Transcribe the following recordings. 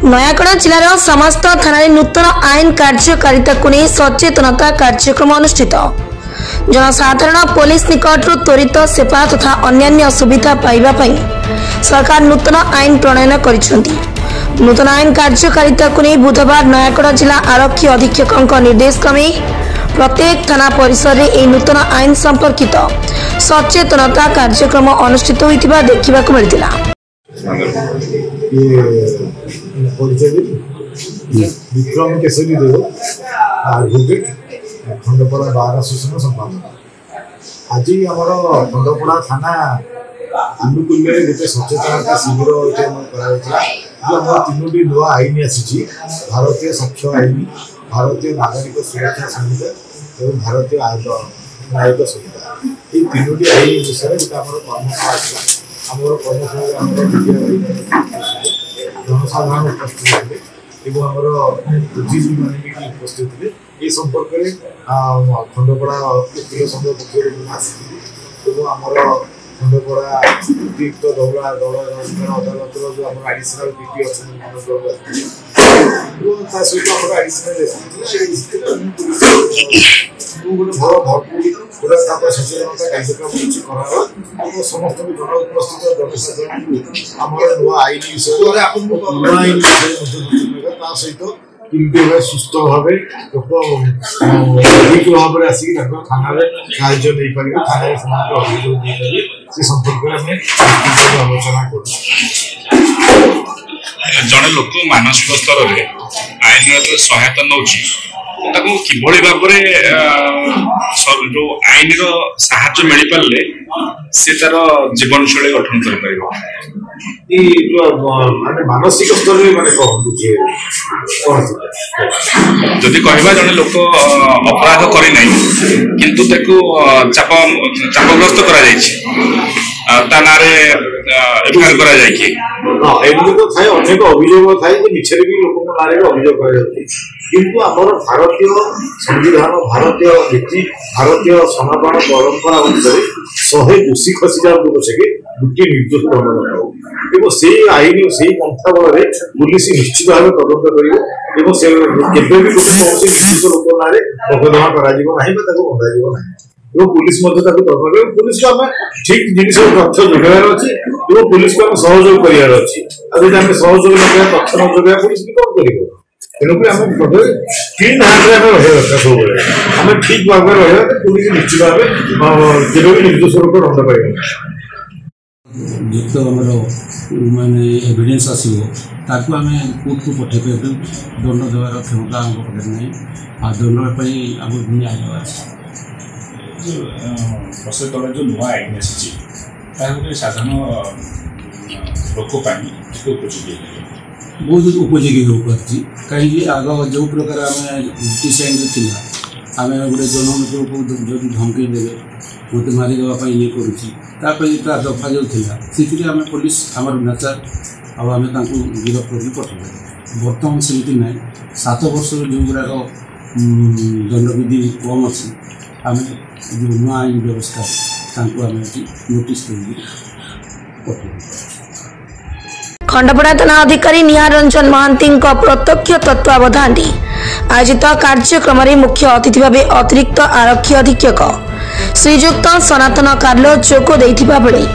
नयागढ़ जिलार समस्त थाना नूतन आईन कार्यकारिता को नहीं सचेतनता कार्यक्रम अनुष्ठित। जनसाधारण पुलिस निकट त्वरित सेवा तथा अन्यान्य सुविधा पाइबा पई सरकार नूतन आईन प्रणयन करिसेंती। नूतन आईन कार्यकारिता को नहीं बुधवार नयागढ़ जिला आरक्षी अधीक्षक निर्देश क्रमे प्रत्येक थाना परिसर में यह नूतन आईन संपर्कित सचेतनता कार्यक्रम अनुष्ठित होइतिबा देखिबाकु मिलितिला। विक्रम केसरी देव एडवोकेट खंडपड़ा बार आसोसिएशन संपादक। आज आम खंडपड़ा थाना आनुकूल्य गोटे सचेतनता शिविर तीनो नुआ आईन आसी भारतीय साक्ष्य आईन, भारतीय नागरिक सुरक्षा संहिता और भारतीय न्यायिक संहिता। ये तीनो आईन विषय गोटे कर्मशाला जनसाधारण उपस्थित थे बुद्धिजीवी मैंने उपस्थित थे। ये संपर्क में खंडपड़ा वकील संघ पक्ष खंडपड़ा अतिरिक्त दौड़ा अदालत जो आम आडिशनाल पीटी सहित आडिशनाल गोटे भल भरपूर सचेतनता कार्यक्रम समस्त जन उपस्थित जनसाधारण आम नुआ आईन विषय सहित केमती सुस्थ भाव ठीक भाव में आसिक थाना साहय नहीं पारे थाना अभियोग से संपर्क में आलोचना कर जड़े लोक मानसिक स्तर में आईन सहायता नौ किभली भाव जो आईन साहाय्य मिल पारे से तार जीवन शैली गठन कर मानसिक स्तर में माने जदि कहवा जड़े लोक अपराध करना किंतु चापग्रस्त करा एफआईआर करा तो थाए अनेक अभियोग थाए मिछरे भी लोक नारे अभियोग किंतु आमर भारतीय संविधान, भारतीय नीति, भारतीय सनातन परंपरा अनुसार 100 दोषी खसी जाऊ पछे गोटे निर्दोष दंड से आईन से पंथा बल पुलिस निश्चित भाव तदंत कर गोटे कौन निर्दिष्ट लोक ना मोकदमा कर पुलिस पुलिस को आम ठीक जिन तथ्य जोगार अच्छी पुलिस को सहयोग करार अच्छी सहयोग न तथ्य न जोगा पुलिस भी कौन कर तेणुक आम क्लीन हाथ में रहा दरकार सब आम ठीक भाव में रहा पुलिस निश्चित भाव केवे भी निर्दोष लोक दंड पाइबा जित माने एविडेंस आसो ताकू आम कोर्ट को पठे दंड देवार क्षमता आम पाखे ना आ दंड आम न्याय वर्ष तले जो नुआ आईन आसी गोटे साधारण लोक उपयोगी बहुत उपयोगी हो पार्टी कहीं आग जो प्रकार आम ब्रिटिश आईन थी आम गोटे जनलोक को धमकी देवे मत मारिदेवाई ये करा दफा जो थी आम पुलिस आम नेचर आम गिरफ कर पठे बर्तमान सेमती ना 7 वर्ष जो गुड़ाक दंडविधि कम अच्छी आम जो नुआ आईन व्यवस्था नोटिस कर खंडपड़ा थाना अधिकारी निहार रंजन महांती प्रत्यक्ष तत्वावधान आयोजित कार्यक्रम में मुख्य अतिथि भाव अतिरिक्त आरक्षी अधीक्षक श्रीजुक्त सनातन कार्लो जोग देथिबा बेले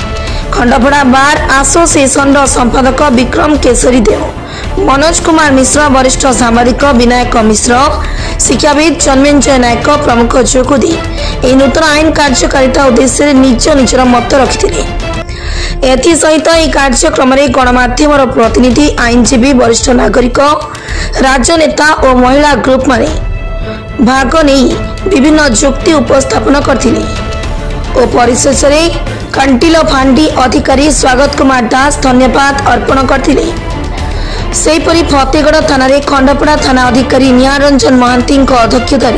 खंडपड़ा बार आसोसिएशन संपादक विक्रम केसरी देव, मनोज कुमार मिश्र, वरिष्ठ सामाजिक विनायक मिश्र, शिक्षाविद जन्मेंजय नायक प्रमुख जोगदी यह नूतन आईन कार्यकारिता उद्देश्य निज निजर मत रखिथिले। एसहित यह कार्यक्रम में गणमाध्यम प्रतिनिधि, आईनजीवी, वरिष्ठ नागरिक, राजनेता और महिला ग्रुप माने भाग नहीं विभिन्न जुक्ति उपस्थापन करथिले और परिशेष कंटिलो फांडी अधिकारी स्वागत कुमार दास धन्यवाद अर्पण करथिले। सेहीपरि फतेगढ़ थाना खंडपड़ा थाना अधिकारी निहार रंजन महांती अध्यक्षतार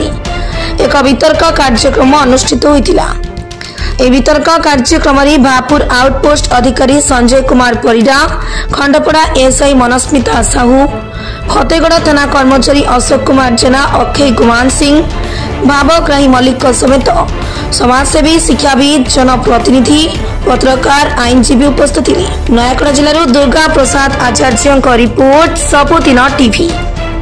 एक वितर्क कार्यक्रम अनुष्ठित होइतिला। ए वितर्क कार्यक्रम में भापुर आउटपोस्ट अधिकारी संजय कुमार परिडा, खंडपड़ा एसआई मनस्मिता साहू, फतेगढ़ थाना कर्मचारी अशोक कुमार जेना, अक्षय कुमार सिंह, भावग्राही मल्लिक समेत समाजसेवी शिक्षाविद जनप्रतिनिधि पत्रकार आईनजीवी उपस्थित थे। Nayagarh जिलूर Durga Prasad Acharya report सबुदिन TV.